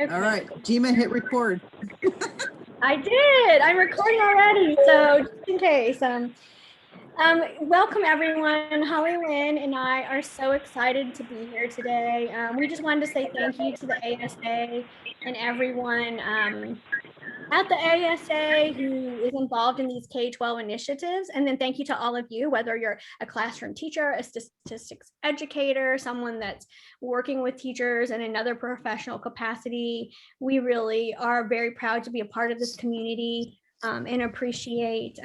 Okay. All right, Jima, hit record. I did. I'm recording already, so just in case. Welcome everyone. Holly Lynn and I are so excited to be here today. We just wanted to say thank you to the ASA and everyone at the ASA who is involved in these K-12 initiatives. And then thank you to all of you, whether you're a classroom teacher, a statistics educator, someone that's working with teachers in another professional capacity. We really are very proud to be a part of this community and appreciate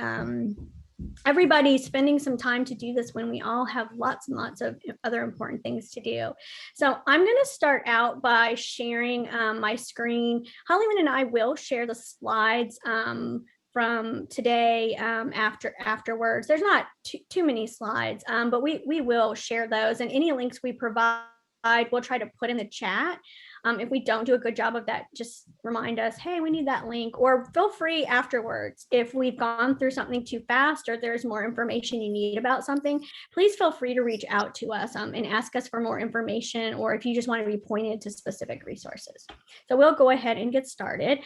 everybody spending some time to do this when we all have lots and lots of other important things to do. So I'm going to start out by sharing my screen. Hollywood and I will share the slides from today afterwards. There's not too many slides, but we will share those, and any links we provide we'll try to put in the chat. If we don't do a good job of that, just remind us, hey, we need that link, or feel free afterwards. If we've gone through something too fast or there's more information you need about something, please feel free to reach out to us and ask us for more information, or if you just want to be pointed to specific resources. So we'll go ahead and get started.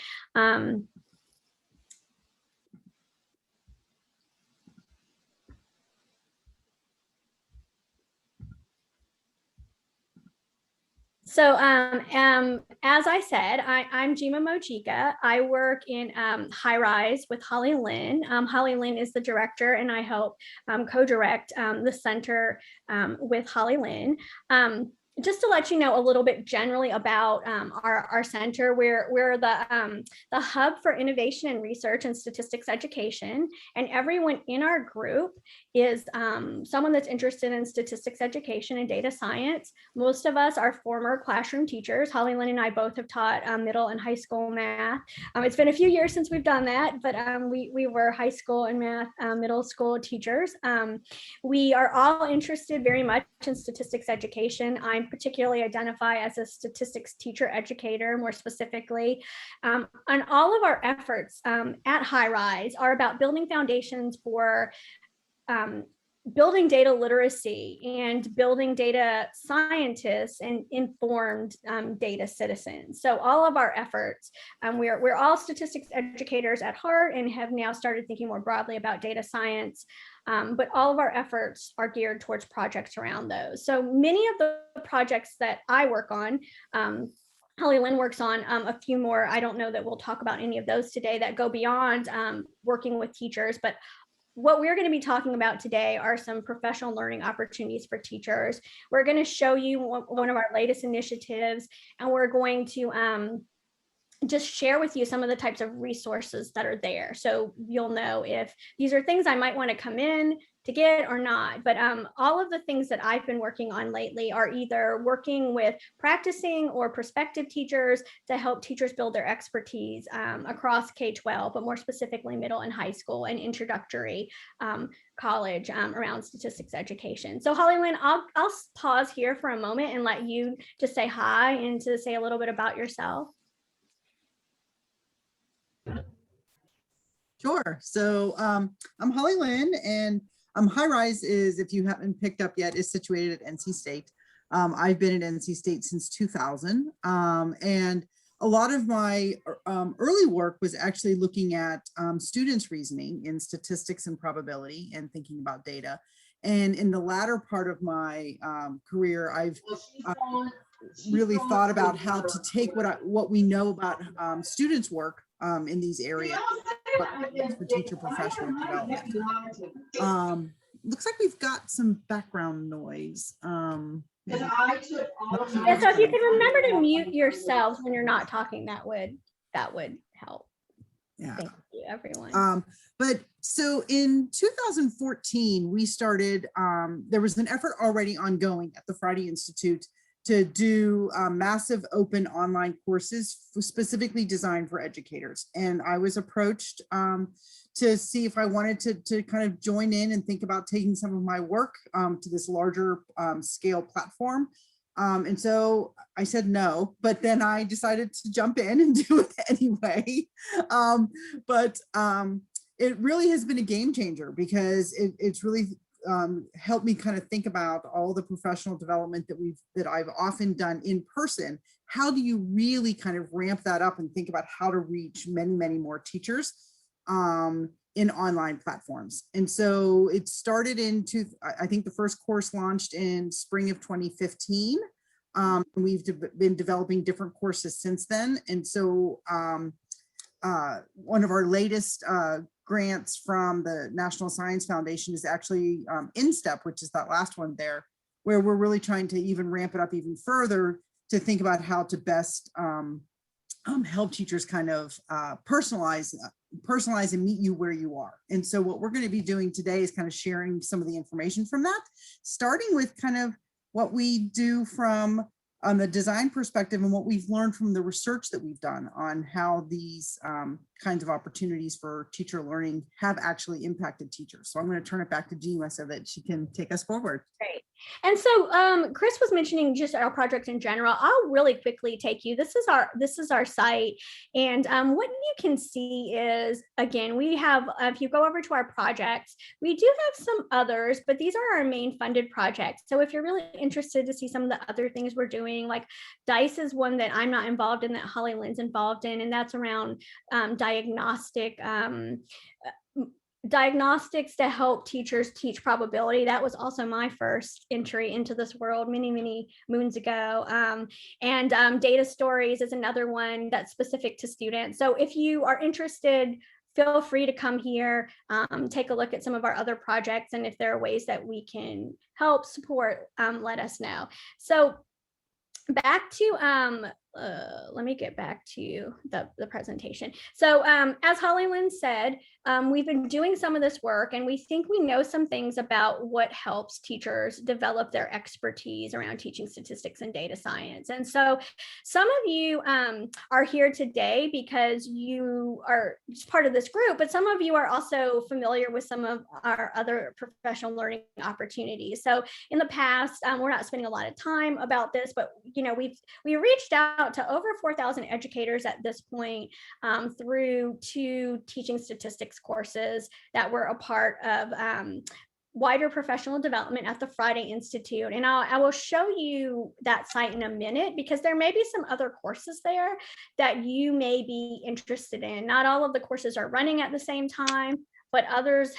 So as I said, I'm Jima Mojica. I work in High Rise with Holly Lynn. Holly Lynn is the director, and I help co-direct the center with Holly Lynn. Just to let you know a little bit generally about our center, we're the hub for innovation and research and statistics education, and everyone in our group is someone that's interested in statistics education and data science. Most of us are former classroom teachers. Holly Lynn and I both have taught middle and high school math. It's been a few years since we've done that, but we were high school and math middle school teachers. We are all interested very much in statistics education. I particularly identify as a statistics teacher educator, more specifically. And all of our efforts at High Rise are about building foundations for building data literacy and building data scientists and informed data citizens. So all of our efforts, we're all statistics educators at heart and have now started thinking more broadly about data science. But all of our efforts are geared towards projects around those. So many of the projects that I work on, Holly Lynn works on a few more. I don't know that we'll talk about any of those today that go beyond working with teachers, but what we're going to be talking about today are some professional learning opportunities for teachers. We're going to show you one of our latest initiatives, and we're going to just share with you some of the types of resources that are there. So you'll know if these are things I might want to come in to get or not. But all of the things that I've been working on lately are either working with practicing or prospective teachers to help teachers build their expertise across K-12, but more specifically middle and high school and introductory college around statistics education. So Holly Lynn, I'll pause here for a moment and let you just say hi and to say a little bit about yourself. Sure. So I'm Holly Lynn, and High Rise is, if you haven't picked up yet, is situated at NC State. I've been at NC State since 2000. And a lot of my early work was actually looking at students' reasoning in statistics and probability and thinking about data. And in the latter part of my career, I've really thought about how to take what we know about students' work in these areas for teacher professional development. Looks like we've got some background noise. Yeah, so if you can remember to mute yourselves when you're not talking, that would help. Yeah. Thank you, everyone. But so in 2014, we started, there was an effort already ongoing at the Friday Institute to do massive open online courses specifically designed for educators. And I was approached to see if I wanted to kind of join in and think about taking some of my work to this larger scale platform. And so I said no, but then I decided to jump in and do it anyway. But it really has been a game changer, because it's really helped me kind of think about all the professional development that I've often done in person. How do you really kind of ramp that up and think about how to reach many, many more teachers in online platforms? And so it started I think the first course launched in spring of 2015. We've been developing different courses since then. And so one of our latest grants from the National Science Foundation is actually InStep, which is that last one there, where we're really trying to even ramp it up even further to think about how to best help teachers kind of personalize and meet you where you are. And so what we're going to be doing today is kind of sharing some of the information from that, starting with kind of what we do from on the design perspective and what we've learned from the research that we've done on how these kinds of opportunities for teacher learning have actually impacted teachers. So I'm going to turn it back to Gina so that she can take us forward. Great. And so Chris was mentioning just our project in general. I'll really quickly take you. This is our site. And what you can see is, again, we have, if you go over to our projects, we do have some others, but these are our main funded projects. So if you're really interested to see some of the other things we're doing, like DICE is one that I'm not involved in, that Holly Lynn's involved in, and that's around diagnostics to help teachers teach probability. That was also my first entry into this world many moons ago. And data stories is another one that's specific to students. So if you are interested, feel free to come here, take a look at some of our other projects. And if there are ways that we can help support, let us know. So back to let me get back to the presentation. So as Holly Lynn said, we've been doing some of this work, and we think we know some things about what helps teachers develop their expertise around teaching statistics and data science. And so some of you are here today because you are part of this group, but some of you are also familiar with some of our other professional learning opportunities. So in the past, we're not spending a lot of time about this, but we reached out to over 4,000 educators at this point through 2 teaching statistics courses that were a part of wider professional development at the Friday Institute. And I will show you that site in a minute, because there may be some other courses there that you may be interested in. Not all of the courses are running at the same time, but others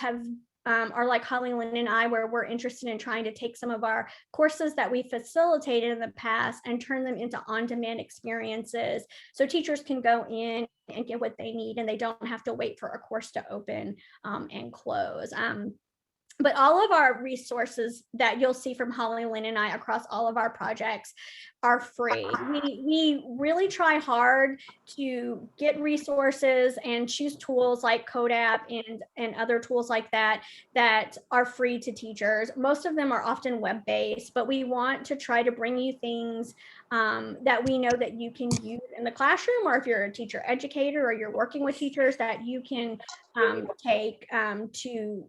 are like Holly Lynn and I, where we're interested in trying to take some of our courses that we facilitated in the past and turn them into on-demand experiences, so teachers can go in and get what they need, and they don't have to wait for a course to open and close. But all of our resources that you'll see from Holly Lynn and I across all of our projects are free. We really try hard to get resources and choose tools like CodeApp and other tools like that are free to teachers. Most of them are often web-based, but we want to try to bring you things that we know that you can use in the classroom, or if you're a teacher educator or you're working with teachers, that you can take to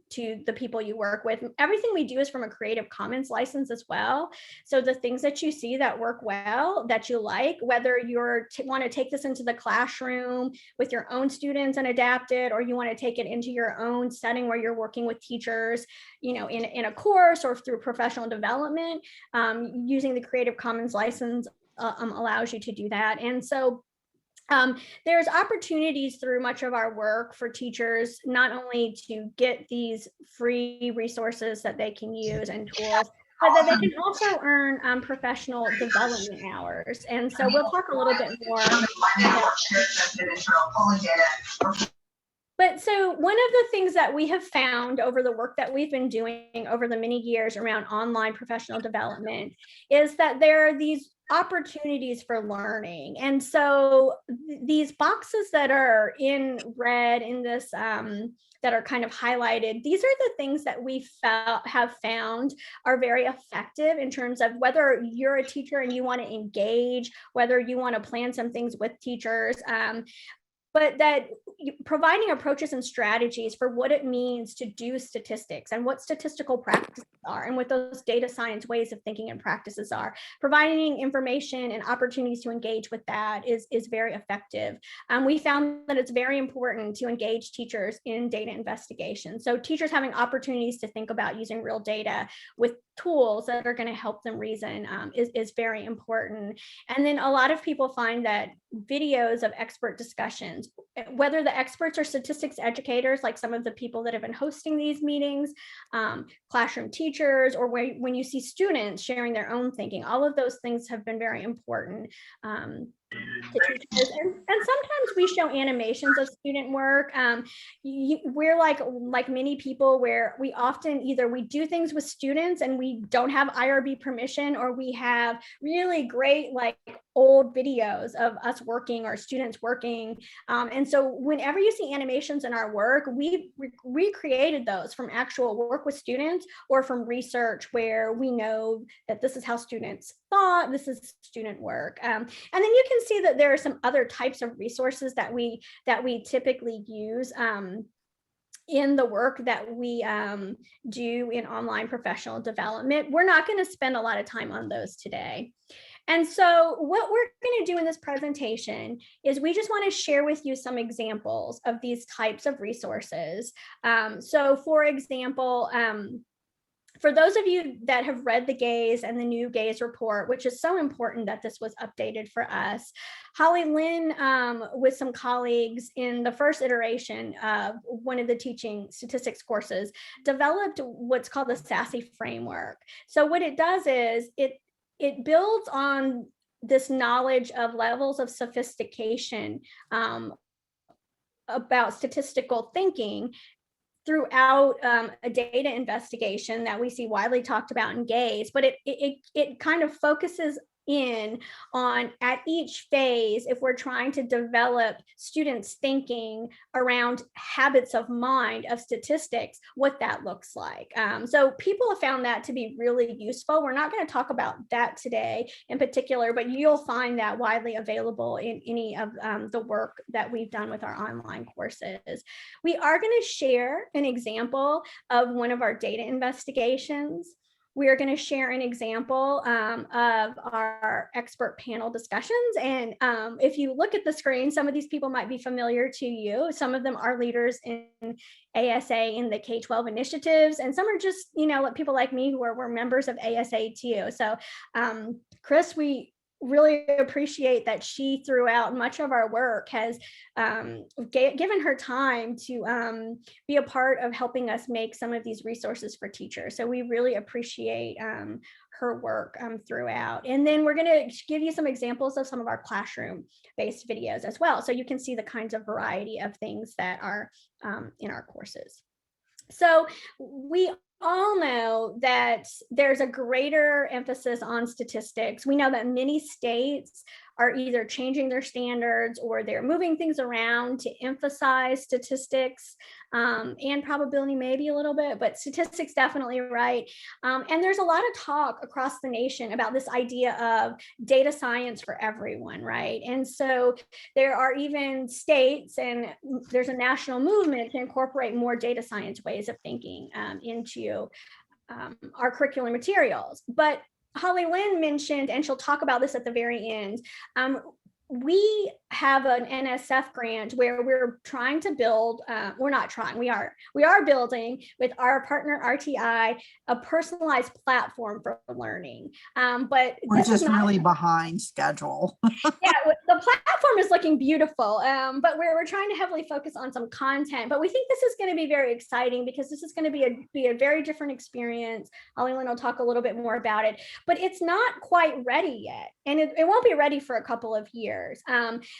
the people you work with. Everything we do is from a Creative Commons license as well. So the things that you see that work well, that you like, whether you're want to take this into the classroom with your own students and adapt it, or you want to take it into your own setting where you're working with teachers, in a course or through professional development, using the Creative Commons license allows you to do that. And so there's opportunities through much of our work for teachers, not only to get these free resources that they can use and tools, but that they can also earn professional development hours. And so we'll talk a little bit more about that. But so one of the things that we have found over the work that we've been doing over the many years around online professional development is that there are these opportunities for learning. And so these boxes that are in red in this, that are kind of highlighted, these are the things that we have found are very effective in terms of whether you're a teacher and you want to engage, whether you want to plan some things with teachers. but that providing approaches and strategies for what it means to do statistics and what statistical practices are and what those data science ways of thinking and practices are, providing information and opportunities to engage with that is very effective. We found that it's very important to engage teachers in data investigation. So teachers having opportunities to think about using real data with tools that are going to help them reason is very important. And then a lot of people find that videos of expert discussions, whether the experts are statistics educators, like some of the people that have been hosting these meetings, classroom teachers, or when you see students sharing their own thinking, all of those things have been very important to teachers. And sometimes we show animations of student work. We're like many people where we often either we do things with students and we don't have IRB permission, or we have really great like old videos of us working or students working. And so whenever you see animations in our work, we recreated those from actual work with students or from research where we know that this is how students thought, this is student work. And then you can see that there are some other types of resources that we typically use in the work that we do in online professional development. We're not going to spend a lot of time on those today. And so what we're going to do in this presentation is we just want to share with you some examples of these types of resources. So for example, for those of you that have read the GAZE and the new GAZE report, which is so important that this was updated for us, Holly Lynn with some colleagues in the first iteration of one of the teaching statistics courses developed what's called the SASSy framework. So what it does is it builds on this knowledge of levels of sophistication about statistical thinking throughout a data investigation that we see widely talked about in GAZE, but it kind of focuses in on at each phase, if we're trying to develop students thinking around habits of mind of statistics, what that looks like. So people have found that to be really useful. We're not going to talk about that today in particular, but you'll find that widely available in any of the work that we've done with our online courses. We are going to share an example of one of our data investigations. We are going to share an example of our expert panel discussions. And if you look at the screen, some of these people might be familiar to you. Some of them are leaders in ASA in the K-12 initiatives, and some are just, people like me who are members of ASA too. So Chris, we really appreciate that she throughout much of our work has given her time to be a part of helping us make some of these resources for teachers. So we really appreciate her work throughout. And then we're going to give you some examples of some of our classroom-based videos as well, so you can see the kinds of variety of things that are in our courses. So we all know that there's a greater emphasis on statistics. We know that many states are either changing their standards or they're moving things around to emphasize statistics and probability maybe a little bit, but statistics definitely, right? And there's a lot of talk across the nation about this idea of data science for everyone, right? And so there are even states and there's a national movement to incorporate more data science ways of thinking into our curriculum materials. But Holly Lynn mentioned, and she'll talk about this at the very end, we have an NSF grant where we're trying to build, we're not trying, we are building with our partner RTI a personalized platform for learning. But we're just really behind schedule. Yeah, the platform is looking beautiful, but we're trying to heavily focus on some content. But we think this is going to be very exciting because this is going to be a very different experience. Holly Lynn will talk a little bit more about it, but it's not quite ready yet, and it won't be ready for a couple of years.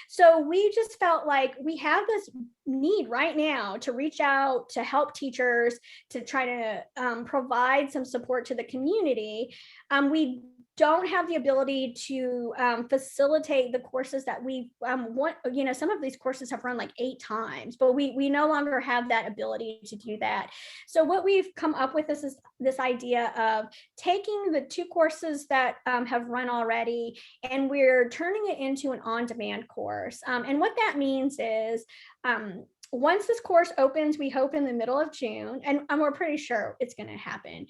So we just felt like we have this need right now to reach out to help teachers to try to provide some support to the community. We don't have the ability to facilitate the courses that we want. Some of these courses have run like 8 times, but we no longer have that ability to do that. So what we've come up with is this idea of taking the 2 courses that have run already, and we're turning it into an on-demand course. And what that means is, once this course opens, we hope in the middle of June, and we're pretty sure it's going to happen,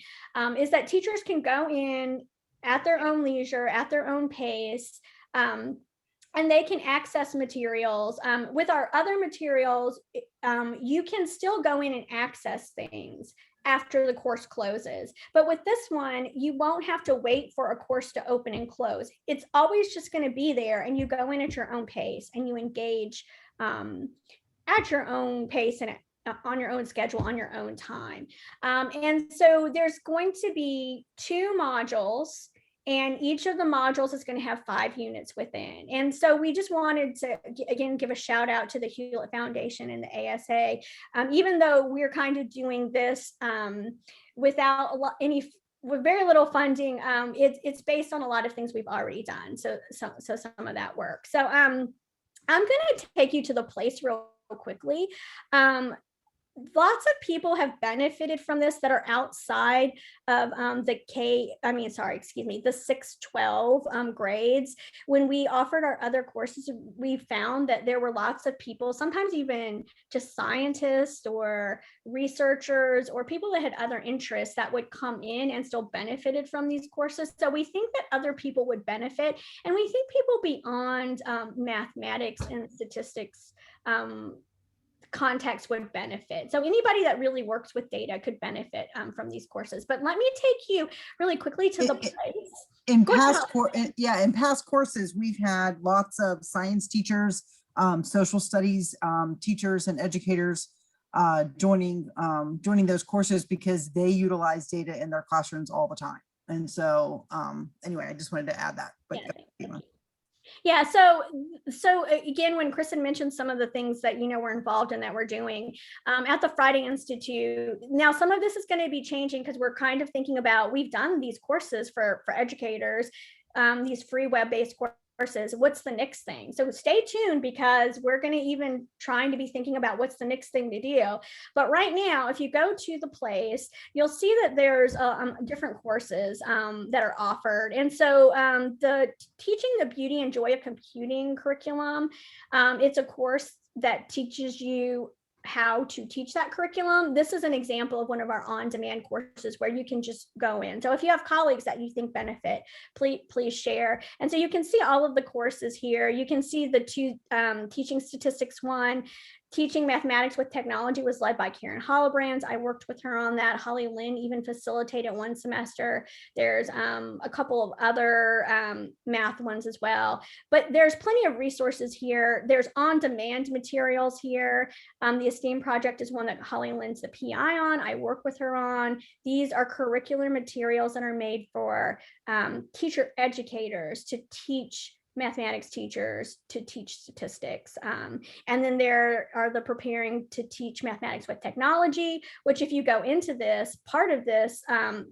is that teachers can go in at their own leisure, at their own pace, and they can access materials. With our other materials, you can still go in and access things after the course closes. But with this one, you won't have to wait for a course to open and close. It's always just going to be there, and you go in at your own pace and you engage at your own pace and on your own schedule, on your own time. And so there's going to be 2 modules, and each of the modules is going to have 5 units within. And so we just wanted to, again, give a shout out to the Hewlett Foundation and the ASA. Even though we're kind of doing this without with very little funding, it's based on a lot of things we've already done. So some of that work. So I'm going to take you to the place real quickly. Lots of people have benefited from this that are outside of the 6-12 grades. When we offered our other courses, we found that there were lots of people, sometimes even just scientists or researchers or people that had other interests, that would come in and still benefited from these courses. So we think that other people would benefit, and we think people beyond mathematics and statistics context would benefit. So anybody that really works with data could benefit from these courses. But let me take you really quickly to the place. In past courses, we've had lots of science teachers, social studies teachers and educators joining those courses because they utilize data in their classrooms all the time. And so anyway, I just wanted to add that. But yeah, yeah, so again, when Kristen mentioned some of the things that we're involved in that we're doing at the Friday Institute, now some of this is going to be changing because we're kind of thinking about, we've done these courses for educators, these free web-based courses. What's the next thing? So stay tuned, because we're going to even trying to be thinking about what's the next thing to do. But right now, if you go to the place, you'll see that there's different courses that are offered. And so the Teaching the Beauty and Joy of Computing curriculum, it's a course that teaches you how to teach that curriculum. This is an example of one of our on-demand courses where you can just go in. So if you have colleagues that you think benefit, please share. And so you can see all of the courses here. You can see the 2 teaching statistics one. Teaching Mathematics with Technology was led by Karen Hollobrands. I worked with her on that. Holly Lynn even facilitated one semester. There's a couple of other math ones as well. But there's plenty of resources here. There's on-demand materials here. The STEAM project is one that Holly Lynn's the PI on. I work with her on. These are curricular materials that are made for teacher educators to teach mathematics teachers to teach statistics. And then there are the Preparing to Teach Mathematics with Technology, which if you go into this, part of this,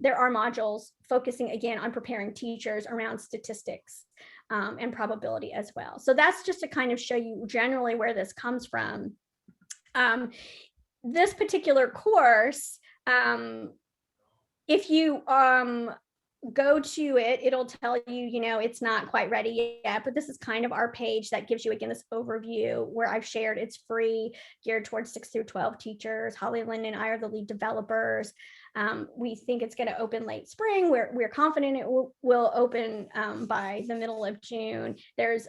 there are modules focusing again on preparing teachers around statistics and probability as well. So that's just to kind of show you generally where this comes from. This particular course, if you go to it, it'll tell you, it's not quite ready yet, but this is kind of our page that gives you, again, this overview where I've shared it's free, geared towards 6-12 teachers. Holly Lynn and I are the lead developers. We think it's going to open late spring. We're confident it will open by the middle of June. There's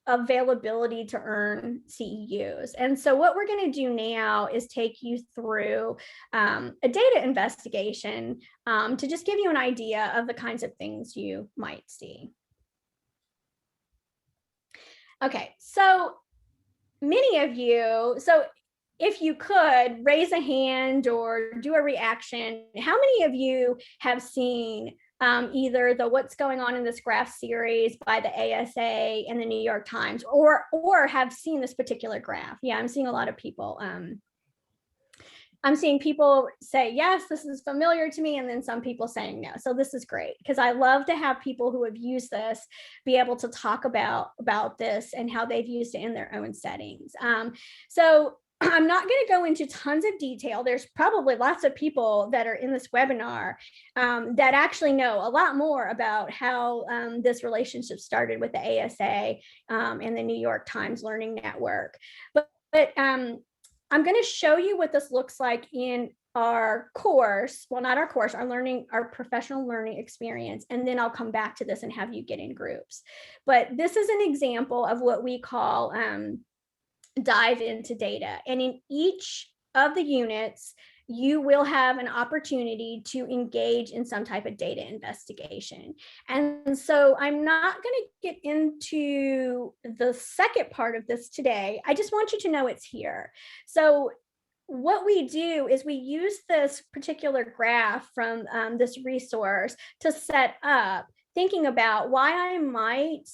availability to earn CEUs. And so what we're going to do now is take you through a data investigation to just give you an idea of the kinds of things you might see. Okay, so many of you, if you could raise a hand or do a reaction, how many of you have seen either the What's Going On in This Graph series by the ASA and the New York Times, or have seen this particular graph? Yeah, I'm seeing a lot of people. I'm seeing people say, yes, this is familiar to me. And then some people saying no. So this is great because I love to have people who have used this be able to talk about this and how they've used it in their own settings. So I'm not going to go into tons of detail. There's probably lots of people that are in this webinar that actually know a lot more about how this relationship started with the ASA and the New York Times Learning Network. But I'm going to show you what this looks like in our course. Well, not our course, our professional learning experience. And then I'll come back to this and have you get in groups. But this is an example of what we call dive into data. And in each of the units, you will have an opportunity to engage in some type of data investigation. And so I'm not going to get into the second part of this today. I just want you to know it's here. So what we do is we use this particular graph from this resource to set up thinking about why I might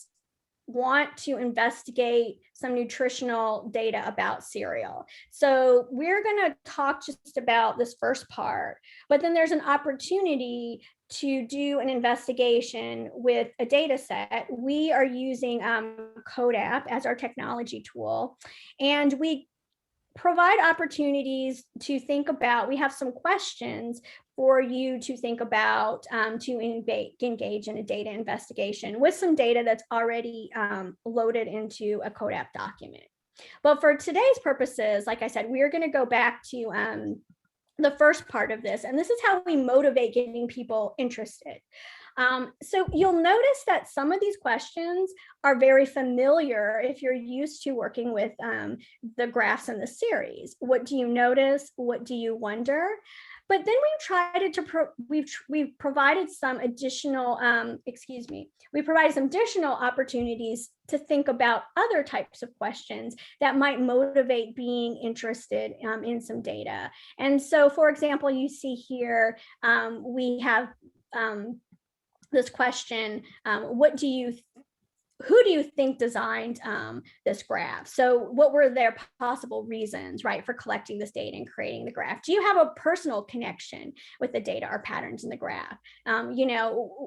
want to investigate some nutritional data about cereal. So we're going to talk just about this first part, but then there's an opportunity to do an investigation with a data set. We are using CodeApp as our technology tool, and we provide opportunities to think about, we have some questions for you to think about to engage in a data investigation with some data that's already loaded into a CodeApp document. But for today's purposes, like I said, we are going to go back to the first part of this, and this is how we motivate getting people interested. So you'll notice that some of these questions are very familiar if you're used to working with the graphs in the series. What do you notice? What do you wonder? But then we've provided some additional, we provided some additional opportunities to think about other types of questions that might motivate being interested in some data. And so, for example, you see here, we have this question, who do you think designed this graph? So what were their possible reasons, right, for collecting this data and creating the graph? Do you have a personal connection with the data or patterns in the graph?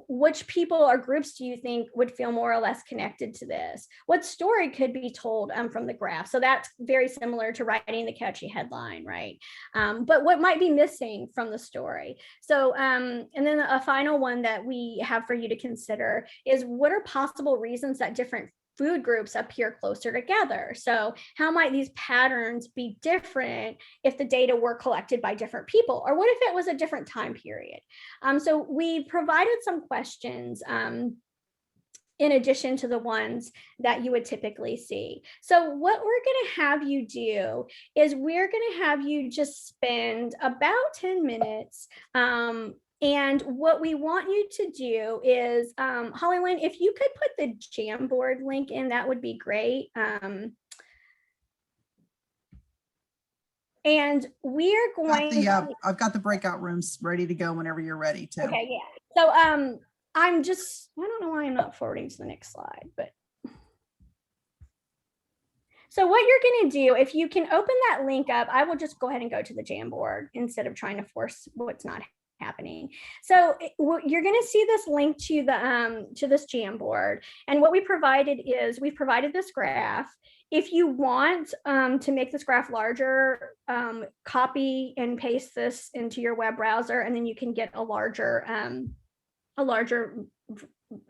Which people or groups do you think would feel more or less connected to this? What story could be told from the graph? So that's very similar to writing the catchy headline, right? But what might be missing from the story? So, and then a final one that we have for you to consider is, what are possible reasons that different food groups appear closer together? So how might these patterns be different if the data were collected by different people? Or what if it was a different time period? So we provided some questions in addition to the ones that you would typically see. So what we're going to have you do is we're going to have you just spend about 10 minutes and what we want you to do is, Holly Lynn, if you could put the Jamboard link in, that would be great. And we are going I've got the breakout rooms ready to go whenever you're ready to. Okay, yeah. So I don't know why I'm not forwarding to the next slide, but. So what you're going to do, if you can open that link up, I will just go ahead and go to the Jamboard instead of trying to force what's not happening. So you're going to see this link to the to this Jamboard, and what we provided is we've provided this graph. If you want to make this graph larger, copy and paste this into your web browser, and then you can get a larger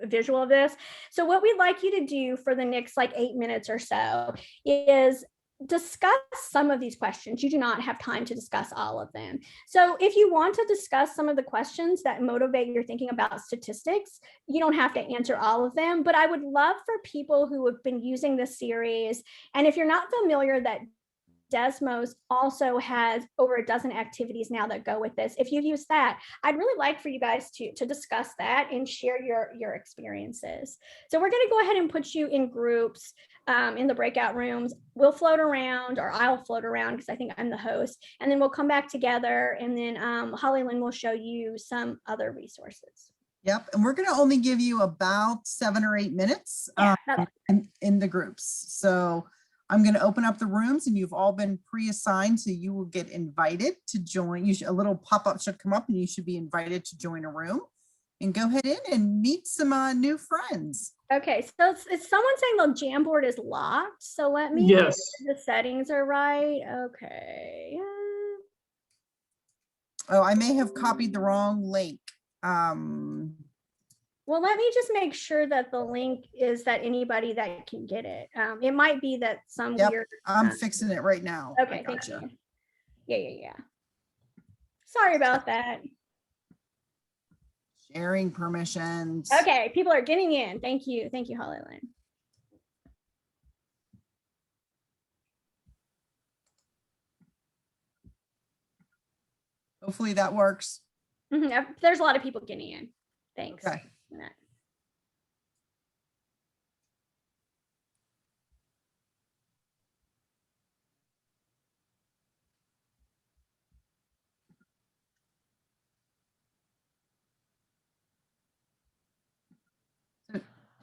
visual of this. So what we'd like you to do for the next 8 minutes or so is discuss some of these questions. You do not have time to discuss all of them. So if you want to discuss some of the questions that motivate your thinking about statistics, you don't have to answer all of them, but I would love for people who have been using this series, and if you're not familiar, that Desmos also has over a dozen activities now that go with this. If you've used that, I'd really like for you guys to discuss that and share your experiences. So we're going to go ahead and put you in groups in the breakout rooms. We'll float around, or I'll float around because I think I'm the host, and then we'll come back together, and then Holly Lynn will show you some other resources. Yep, and we're going to only give you about 7 or 8 minutes in the groups. So I'm going to open up the rooms, and you've all been pre-assigned, so you will get invited to join. A little pop-up should come up and you should be invited to join a room and go ahead in and meet some new friends. Okay, so it's someone saying the Jamboard is locked. So let me Yes. the settings are right. Okay. Oh, I may have copied the wrong link. Well, let me just make sure that the link is that anybody that can get it. It might be that some Yep, weird. I'm fixing it right now. Okay, thank you. Yeah. Sorry about that. Sharing permissions. Okay, people are getting in. Thank you, Holly Lynn. Hopefully that works. There's a lot of people getting in. Thanks. Okay.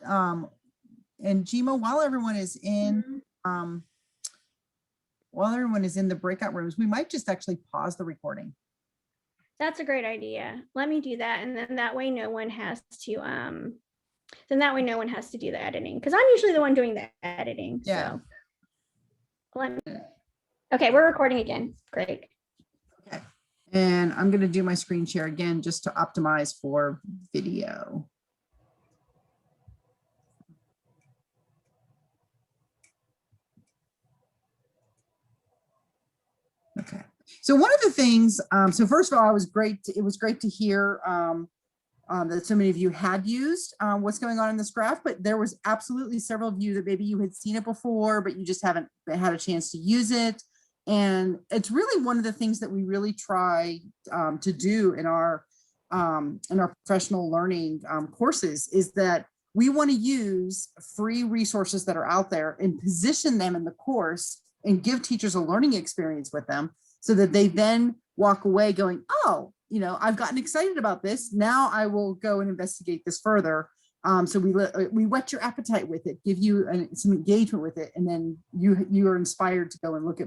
And Jima, while everyone is in, the breakout rooms, we might just actually pause the recording. That's a great idea. Let me do that, and then that way no one has to do the editing, because I'm usually the one doing the editing. Yeah. So okay, we're recording again. Great. Okay. And I'm going to do my screen share again just to optimize for video. Okay. So one of the things, so first of all, it was great to hear that so many of you had used what's going on in this graph, but there was absolutely several of you that maybe you had seen it before, but you just haven't had a chance to use it. And it's really one of the things that we really try to do in our professional learning courses, is that we want to use free resources that are out there and position them in the course and give teachers a learning experience with them, so that they then walk away going, oh, I've gotten excited about this. Now I will go and investigate this further. So we whet your appetite with it, give you some engagement with it, and then you are inspired to go and look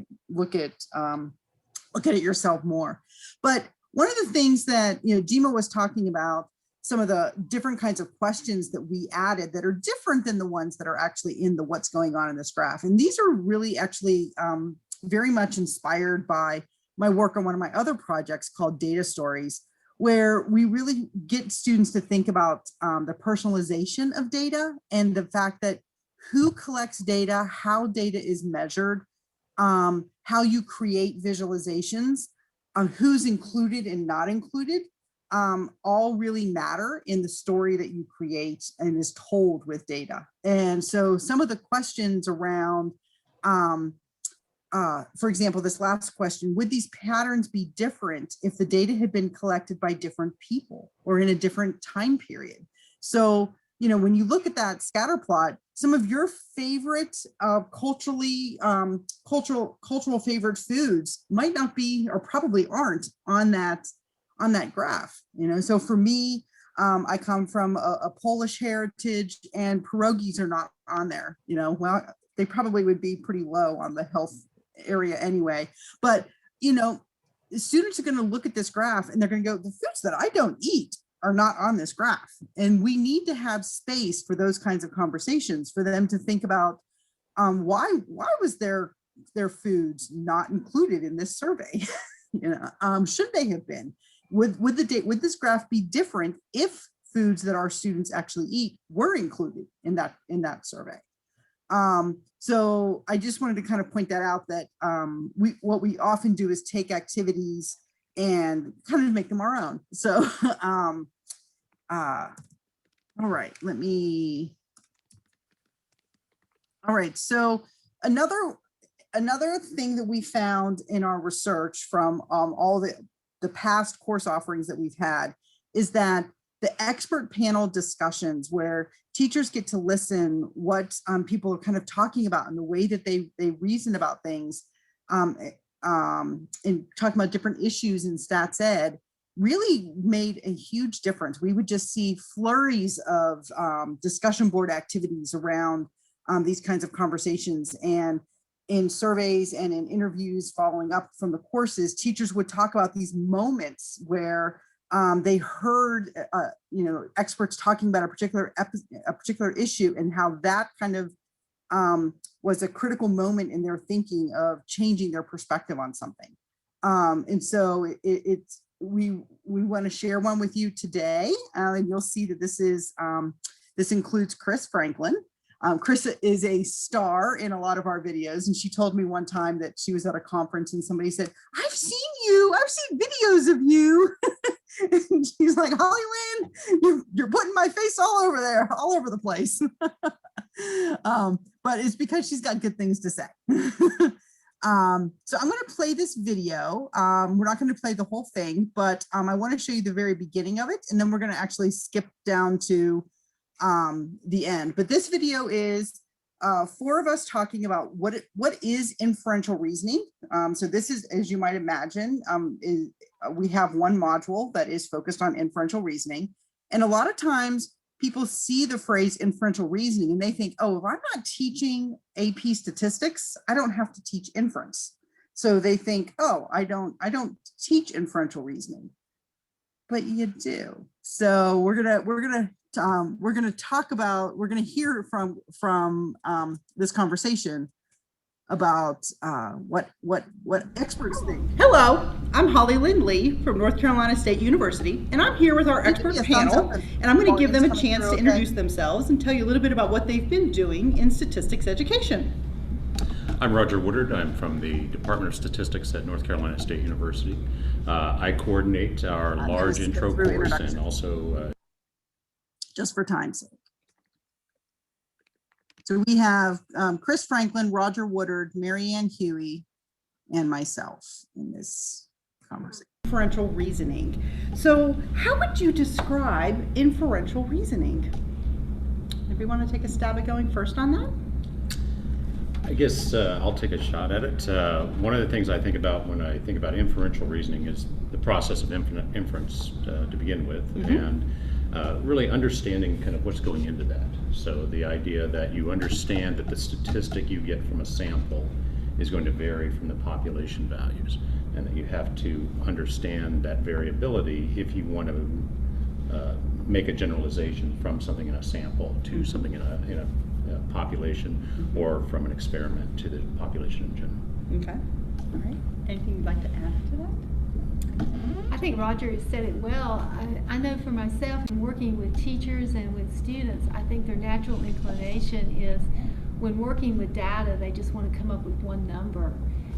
at it yourself more. But one of the things that Jima was talking about, some of the different kinds of questions that we added that are different than the ones that are actually in the what's going on in this graph. And these are really actually very much inspired by my work on one of my other projects called Data Stories, where we really get students to think about the personalization of data and the fact that who collects data, how data is measured, how you create visualizations, who's included and not included, all really matter in the story that you create and is told with data. And so some of the questions around, for example, this last question, would these patterns be different if the data had been collected by different people or in a different time period? So, when you look at that scatter plot, some of your favorite cultural favorite foods might not be, or probably aren't on that graph. So for me, I come from a Polish heritage, and pierogies are not on there. Well, they probably would be pretty low on the health area anyway. But students are going to look at this graph and they're going to go, the foods that I don't eat are not on this graph. And we need to have space for those kinds of conversations, for them to think about why was their foods not included in this survey? Should they have been? Would this graph be different if foods that our students actually eat were included in that survey? So I just wanted to kind of point that out, that what we often do is take activities and kind of make them our own. So all right, so another thing that we found in our research from all the past course offerings that we've had is that the expert panel discussions, where teachers get to listen what people are kind of talking about and the way that they reason about things, and talking about different issues in stats ed, really made a huge difference. We would just see flurries of discussion board activities around these kinds of conversations. And in surveys and in interviews following up from the courses, teachers would talk about these moments where they heard, experts talking about a particular issue, and how that kind of was a critical moment in their thinking of changing their perspective on something. And so we want to share one with you today, and you'll see that this includes Chris Franklin. Chris is a star in a lot of our videos, and she told me one time that she was at a conference and somebody said, I've seen videos of you. And she's like, Holly Lynn, you're putting my face all over there, all over the place. But it's because she's got good things to say. So I'm going to play this video. We're not going to play the whole thing, but I want to show you the very beginning of it, and then we're going to actually skip down to the end. But this video is 4 of us talking about what is inferential reasoning. So this is, as you might imagine, we have one module that is focused on inferential reasoning. And a lot of times people see the phrase inferential reasoning and they think, oh, if I'm not teaching AP statistics, I don't have to teach inference. So they think, oh, I don't teach inferential reasoning, but you do. So we're gonna hear from this conversation about what experts think. Hello, I'm Holly Lynn Lee from North Carolina State University, and I'm here with our expert panel, and I'm going to give them a chance to introduce themselves and tell you a little bit about what they've been doing in statistics education. I'm Roger Woodard. I'm from the Department of Statistics at North Carolina State University. I coordinate our large intro course and also just for time's sake. So we have Chris Franklin, Roger Woodard, Marianne Huey, and myself in this conversation. Inferential reasoning. So how would you describe inferential reasoning? Everyone want to take a stab at going first on that? I guess I'll take a shot at it. One of the things I think about when I think about inferential reasoning is the process of inference to begin with, and really understanding kind of what's going into that. So the idea that you understand that the statistic you get from a sample is going to vary from the population values, and that you have to understand that variability if you want to make a generalization from something in a sample to something in a population, or from an experiment to the population in general. Okay. All right. Anything you'd like to add to that? I think Roger has said it well. I know for myself, in working with teachers and with students, I think their natural inclination is, when working with data, they just want to come up with one number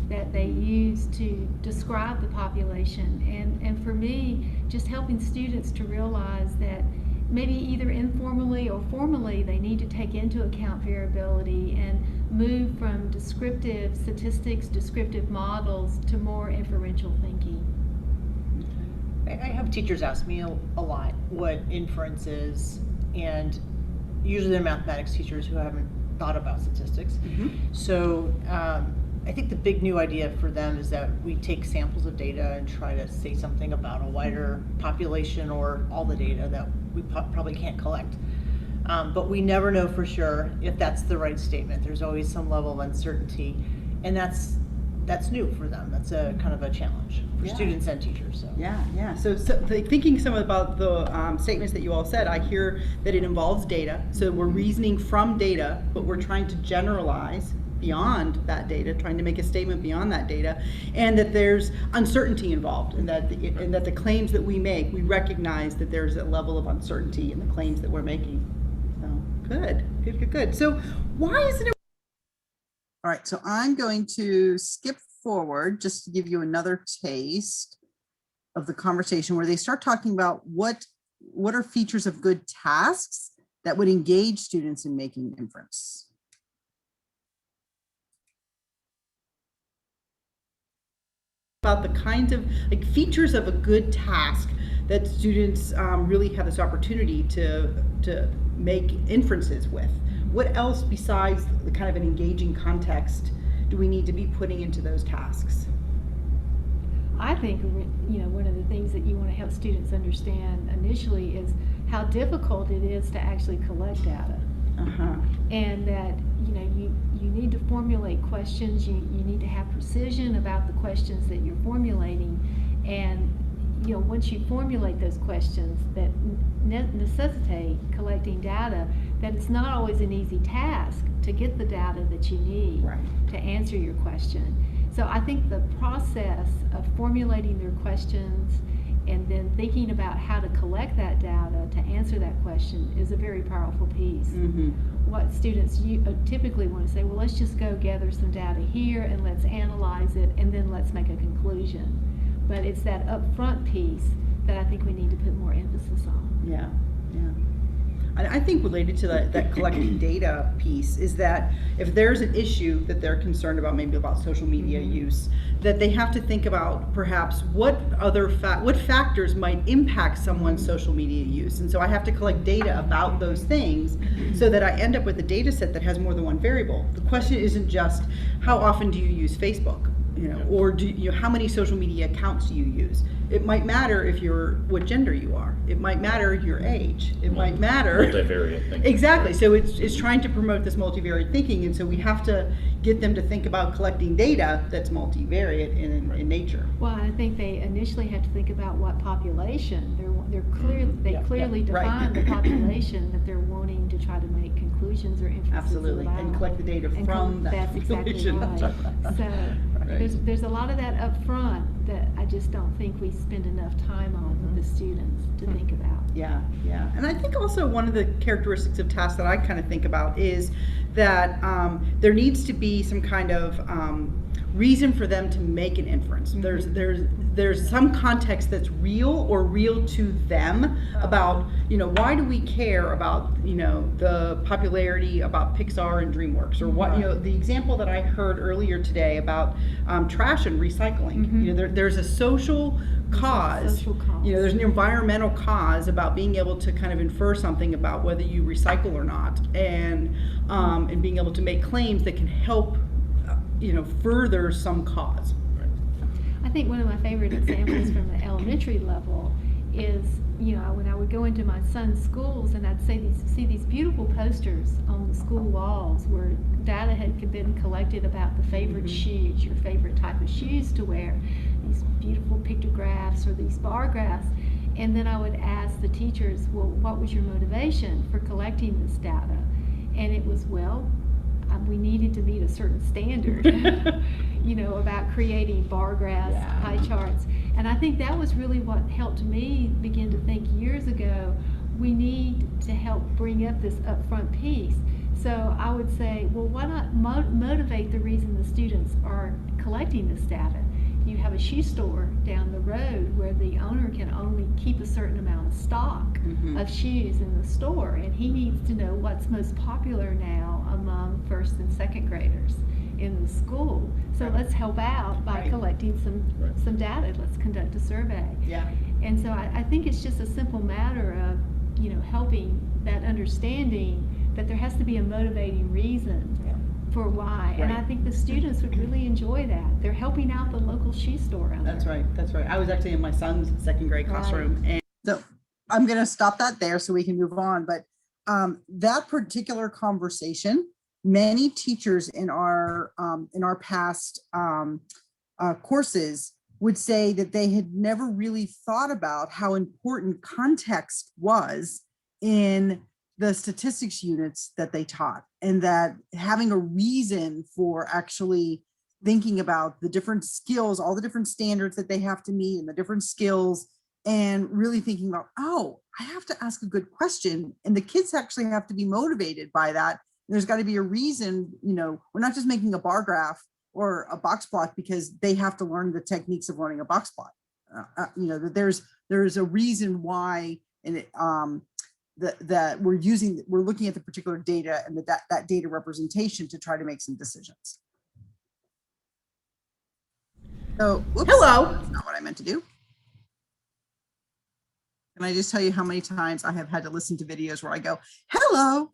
that they use to describe the population. And for me, just helping students to realize that maybe either informally or formally, they need to take into account variability and move from descriptive statistics, descriptive models, to more inferential thinking. I have teachers ask me a lot what inference is, and usually they're mathematics teachers who haven't thought about statistics. So I think the big new idea for them is that we take samples of data and try to say something about a wider population or all the data that we probably can't collect. But we never know for sure if that's the right statement. There's always some level of uncertainty, and that's new for them. That's a kind of a challenge for students and teachers. So. Yeah. So thinking some about the statements that you all said, I hear that it involves data. So we're reasoning from data, but we're trying to generalize beyond that data, trying to make a statement beyond that data, and that there's uncertainty involved, and that the claims that we make, we recognize that there's a level of uncertainty in the claims that we're making. So good. So why is it? All right, so I'm going to skip forward just to give you another taste of the conversation where they start talking about what are features of good tasks that would engage students in making inference. About the kinds of features of a good task that students really have this opportunity to make inferences with. What else besides the kind of an engaging context do we need to be putting into those tasks? I think, one of the things that you want to help students understand initially is how difficult it is to actually collect data. And that, you you need to formulate questions. You need to have precision about the questions that you're formulating. And once you formulate those questions that necessitate collecting data, that it's not always an easy task to get the data that you need to answer your question. So I think the process of formulating their questions and then thinking about how to collect that data to answer that question is a very powerful piece. What students typically want to say, well, let's just go gather some data here and let's analyze it and then let's make a conclusion. But it's that upfront piece that I think we need to put more emphasis on. Yeah, yeah. I think related to that collecting data piece is that if there's an issue that they're concerned about, maybe about social media use, that they have to think about perhaps what factors might impact someone's social media use. And so I have to collect data about those things so that I end up with a data set that has more than one variable. The question isn't just how often do you use Facebook? Or how many social media accounts do you use? It might matter what gender you are. It might matter your age. It might matter. Multivariate thinking. Exactly. So it's trying to promote this multivariate thinking, and so we have to get them to think about collecting data that's multivariate in nature. Well, I think they initially have to think about what population they clearly define the population that they're wanting to try to make conclusions or inferences Absolutely, about. and collect the data from that That's exactly population. right. So there's a lot of that up front that I just don't think we spend enough time on with the students to think about. Yeah, yeah. And I think also one of the characteristics of tasks that I kind of think about is that there needs to be some kind of reason for them to make an inference. There's some context that's real to them about, why do we care about, the popularity about Pixar and DreamWorks, or what, the example that I heard earlier today about trash and recycling. There's a social cause. There's an environmental cause about being able to kind of infer something about whether you recycle or not, and being able to make claims that can help further some cause. I think one of my favorite examples from the elementary level is, when I would go into my son's schools and I'd see these beautiful posters on the school walls where data had been collected about the favorite shoes, your favorite type of shoes to wear, these beautiful pictographs or these bar graphs. And then I would ask the teachers, well, what was your motivation for collecting this data? And it was, we needed to meet a certain standard, about creating bar graphs, pie charts. And I think that was really what helped me begin to think years ago, we need to help bring up this upfront piece. So I would say, well, why not motivate the reason the students are collecting this data? You have a shoe store down the road where the owner can only keep a certain amount of stock of shoes in the store, and he needs to know what's most popular now among first and second graders in the school. So let's help out by collecting some data. Let's conduct a survey. Yeah. And so I think it's just a simple matter of helping that understanding that there has to be a motivating reason for why. And I think the students would really enjoy that. They're helping out the local shoe store out That's there. right. That's right. I was actually in my son's second grade classroom, and So I'm going to stop that there so we can move on. But that particular conversation, many teachers in our past courses would say that they had never really thought about how important context was in the statistics units that they taught, and that having a reason for actually thinking about the different skills, all the different standards that they have to meet and the different skills, and really thinking about, I have to ask a good question, and the kids actually have to be motivated by that. There's got to be a reason, we're not just making a bar graph or a box plot because they have to learn the techniques of running a box plot. That there's a reason why, and that we're looking at the particular data and that data representation to try to make some decisions. So, Hello. That's not what I meant to do. Can I just tell you how many times I have had to listen to videos where I go, hello?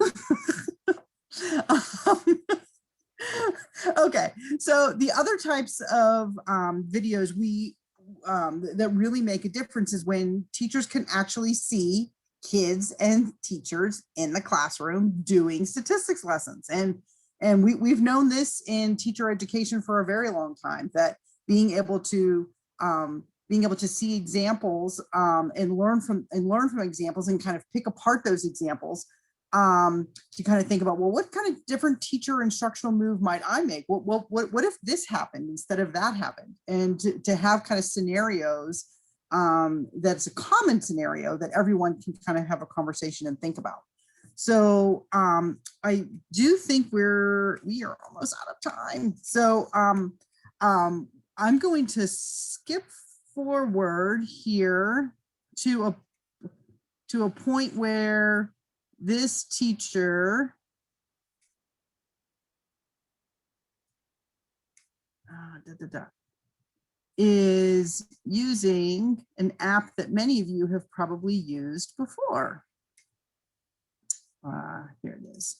Okay, so the other types of videos that really make a difference is when teachers can actually see kids and teachers in the classroom doing statistics lessons. And And we've known this in teacher education for a very long time, that being able to see examples and learn from examples and kind of pick apart those examples to kind of think about, well, what kind of different teacher instructional move might I make? What if this happened instead of that happened? And to have kind of scenarios that's a common scenario that everyone can kind of have a conversation and think about. So I do think we are almost out of time. So I'm going to skip forward here to a point where this teacher is using an app that many of you have probably used before. Here it is.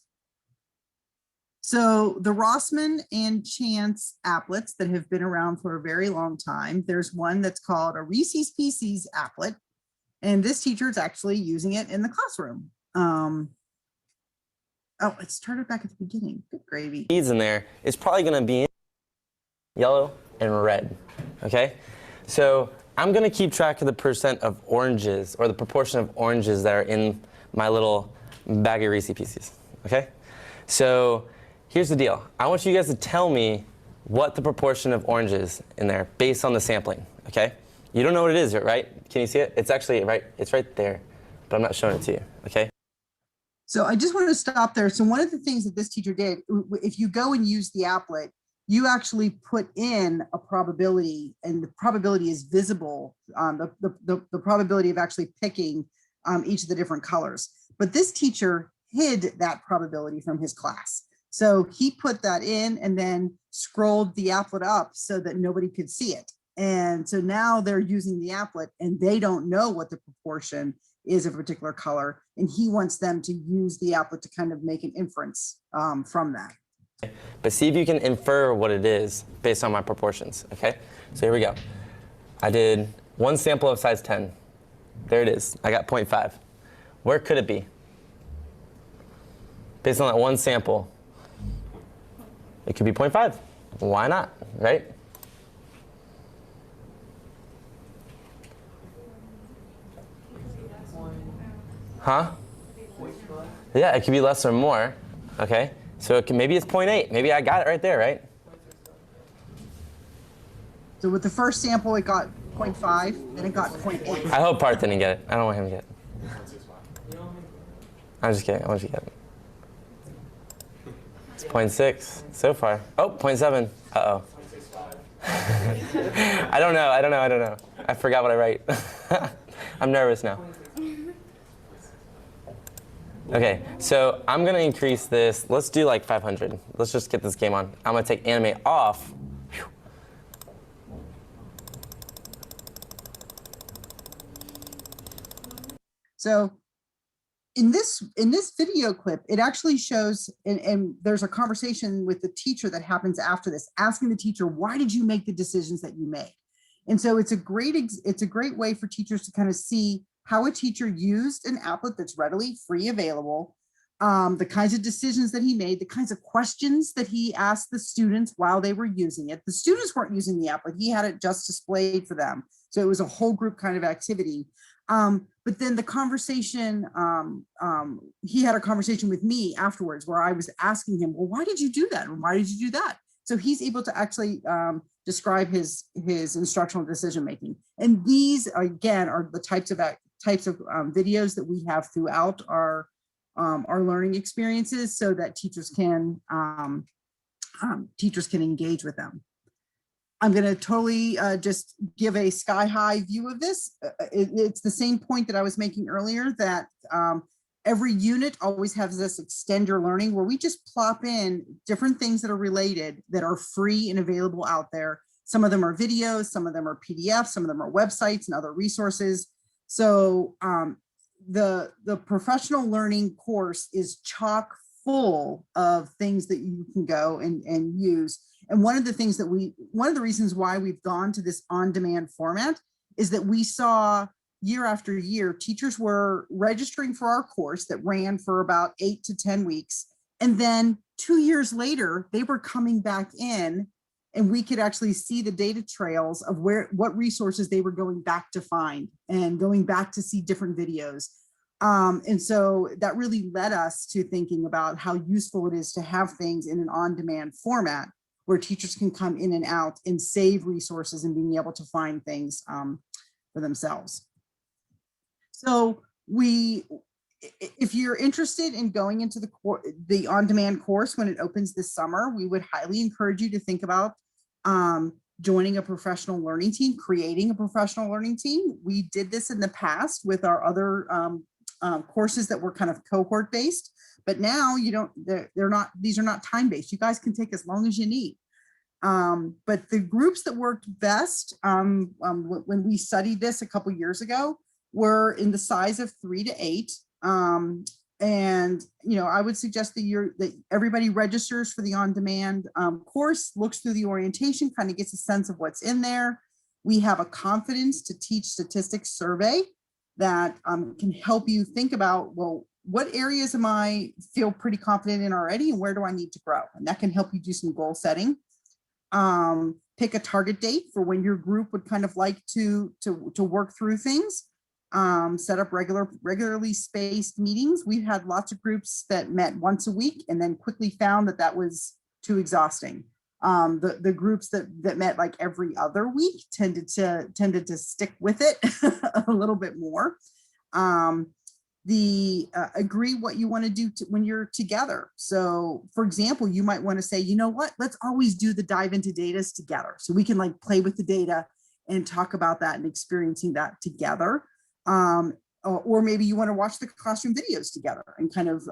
So the Rossman and Chance applets that have been around for a very long time, there's one that's called a Reese's Pieces applet, and this teacher is actually using it in the classroom. Oh, it started back at the beginning. Good gravy. Seeds in there, it's probably going to be yellow and red. Okay, so I'm going to keep track of the percent of oranges, or the proportion of oranges that are in my little bag of Reese's Pieces. Okay, so here's the deal. I want you guys to tell me what the proportion of oranges in there based on the sampling. Okay, you don't know what it is yet, right? Can you see it? It's actually right. It's right there, but I'm not showing it to you. Okay. So I just wanted to stop there. So one of the things that this teacher did, if you go and use the applet, you actually put in a probability, and the probability is visible, the probability of actually picking each of the different colors. But this teacher hid that probability from his class. So he put that in and then scrolled the applet up so that nobody could see it. And so now they're using the applet and they don't know what the proportion is of a particular color. And he wants them to use the applet to kind of make an inference from that. But see if you can infer what it is based on my proportions, okay? So here we go. I did one sample of size 10. There it is. I got 0.5. Where could it be? Based on that one sample, it could be 0.5. Why not, right? Huh? Yeah, it could be less or more, okay? So it can, maybe it's 0.8. Maybe I got it right there, right? So with the first sample, it got 0.5, then it got 0.8. I hope Parth didn't get it. I don't want him to get it. I'm just kidding. I want you to get it. It's 0.6 so far. Oh, 0.7. Uh-oh. I don't know. I forgot what I write. I'm nervous now. Okay, so I'm going to increase this. Let's do like 500. Let's just get this game on. I'm going to take animate off. Whew. So in this video clip, it actually shows, and there's a conversation with the teacher that happens after this, asking the teacher, why did you make the decisions that you made? And so it's a great way for teachers to kind of see how a teacher used an applet that's readily free available, the kinds of decisions that he made, the kinds of questions that he asked the students while they were using it. The students weren't using the applet, he had it just displayed for them. So it was a whole group kind of activity. But then the conversation, he had a conversation with me afterwards where I was asking him, well, why did you do that? And why did you do that? So he's able to actually describe his instructional decision making. And these, again, are the types of videos that we have throughout our learning experiences, so that teachers can engage with them. I'm going to totally just give a sky high view of this. It's the same point that I was making earlier, that every unit always has this extend your learning, where we just plop in different things that are related, that are free and available out there. Some of them are videos, some of them are PDFs, some of them are websites and other resources. So the professional learning course is chock full of things that you can go and use. And one of the reasons why we've gone to this on-demand format is that we saw year after year, teachers were registering for our course that ran for about 8 to 10 weeks. And then 2 years later, they were coming back in and we could actually see the data trails of what resources they were going back to find and going back to see different videos. And so that really led us to thinking about how useful it is to have things in an on-demand format where teachers can come in and out and save resources and being able to find things for themselves. So if you're interested in going into the on-demand course when it opens this summer, we would highly encourage you to think about joining a professional learning team, creating a professional learning team. We did this in the past with our other courses that were kind of cohort based, but now these are not time based. You guys can take as long as you need. But the groups that worked best when we studied this a couple years ago were in the size of 3 to 8. And I would suggest that everybody registers for the on-demand course, looks through the orientation, kind of gets a sense of what's in there. We have a confidence to teach statistics survey that can help you think about, well, what areas am I feel pretty confident in already and where do I need to grow? And that can help you do some goal setting. Pick a target date for when your group would kind of like to work through things. Set up regularly spaced meetings. We've had lots of groups that met once a week and then quickly found that was too exhausting. The groups that met like every other week tended to stick with it a little bit more. Agree what you want to do when you're together. So for example, you might want to say, you know what, let's always do the dive into data together. So we can like play with the data and talk about that and experiencing that together. Or maybe you want to watch the classroom videos together and kind of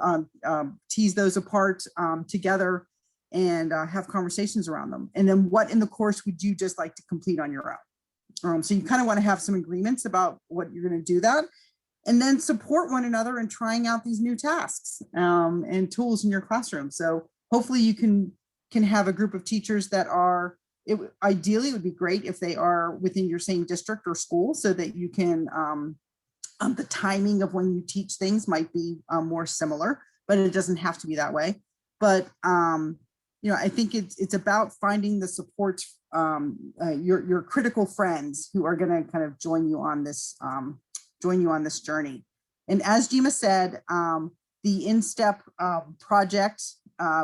tease those apart together and have conversations around them. And then what in the course would you just like to complete on your own? So you kind of want to have some agreements about what you're going to do that. And then support one another in trying out these new tasks and tools in your classroom. So hopefully you can have a group of teachers that are, ideally it would be great if they are within your same district or school so that you can, the timing of when you teach things might be more similar, but it doesn't have to be that way. But, I think it's about finding the support, your critical friends who are going to kind of join you on this journey. And as Jima said, the InStep project,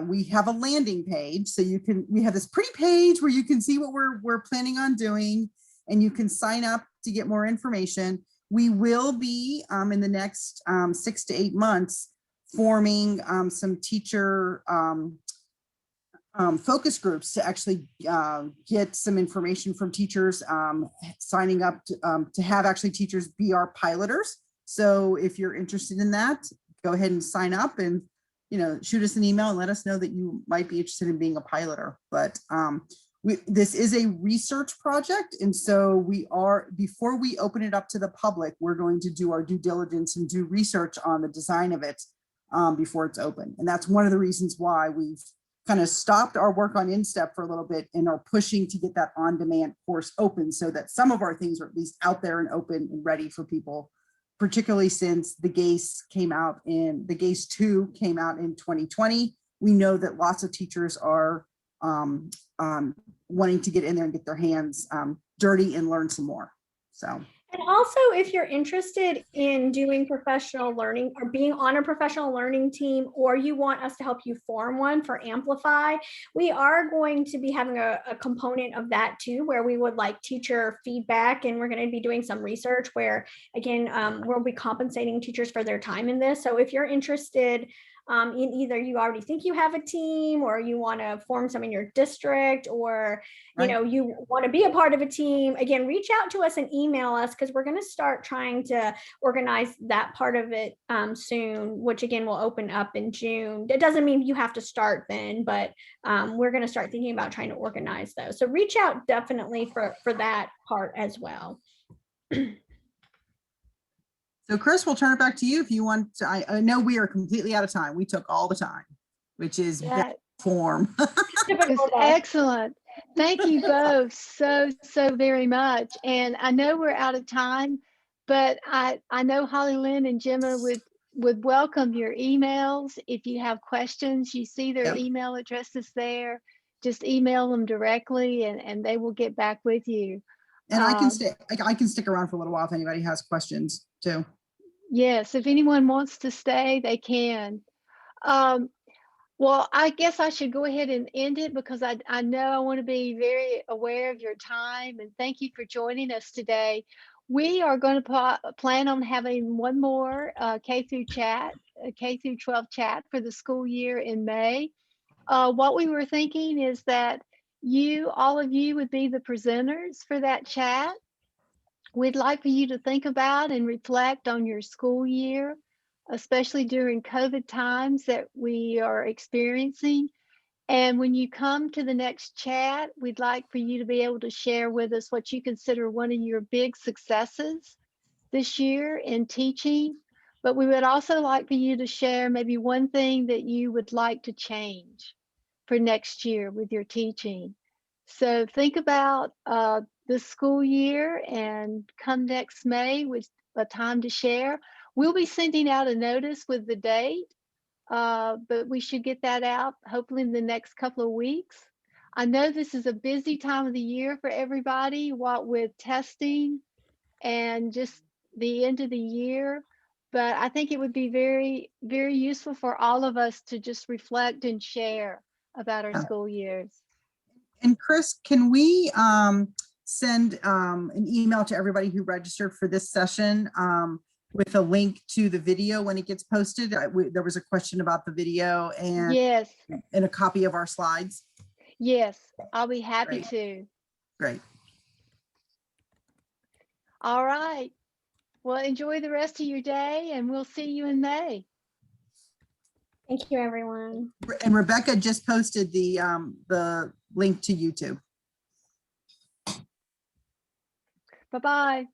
we have a landing page. So we have this pretty page where you can see what we're planning on doing and you can sign up to get more information. We will be in the next 6 to 8 months forming some teacher focus groups to actually get some information from teachers, signing up to have actually teachers be our piloters. So if you're interested in that, go ahead and sign up and shoot us an email and let us know that you might be interested in being a piloter. But this is a research project. And so before we open it up to the public, we're going to do our due diligence and do research on the design of it before it's open. And that's one of the reasons why we've kind of stopped our work on InStep for a little bit and are pushing to get that on-demand course open so that some of our things are at least out there and open and ready for people, particularly since the GACE 2 came out in 2020. We know that lots of teachers are wanting to get in there and get their hands dirty and learn some more. So. And also, if you're interested in doing professional learning or being on a professional learning team, or you want us to help you form one for Amplify, we are going to be having a component of that too, where we would like teacher feedback. And we're going to be doing some research where, again, we'll be compensating teachers for their time in this. So if you're interested in either you already think you have a team or you want to form some in your district or you want to be a part of a team, again, reach out to us and email us because we're going to start trying to organize that part of it soon, which again will open up in June. It doesn't mean you have to start then, but we're going to start thinking about trying to organize those. So reach out definitely for that part as well. So Chris, we'll turn it back to you if you want to. I know we are completely out of time. We took all the time, which is best form. It's excellent. Thank you both so very much. And I know we're out of time, but I know Holly Lynn and Gemma would would welcome your emails. If you have questions, you see their Yep. email addresses there. Just email them directly and they will get back with you. And I can Um, stay, I can stick around for a little while if anybody has questions too. Yes, if anyone wants to stay, they can. Um, well, I guess I should go ahead and end it because I know I want to be very aware of your time, and thank you for joining us today. We are going to plan on having one more K through 12 chat for the school year in May. What we were thinking is that all of you would be the presenters for that chat. We'd like for you to think about and reflect on your school year, especially during COVID times that we are experiencing. And when you come to the next chat, we'd like for you to be able to share with us what you consider one of your big successes this year in teaching. But we would also like for you to share maybe one thing that you would like to change for next year with your teaching. So think about this school year and come next May with a time to share. We'll be sending out a notice with the date, but we should get that out hopefully in the next couple of weeks. I know this is a busy time of the year for everybody, what with testing and just the end of the year. But I think it would be very, very useful for all of us to just reflect and share about our Yeah. school years. And Chris, can we send an email to everybody who registered for this session with a link to the video when it gets posted? There was a question about the video and, Yes, and a copy of our slides. yes, I'll be happy Great. to. Great. All right. Well, enjoy the rest of your day and we'll see you in May. Thank you, everyone. And Rebecca just posted the link to YouTube. Bye-bye.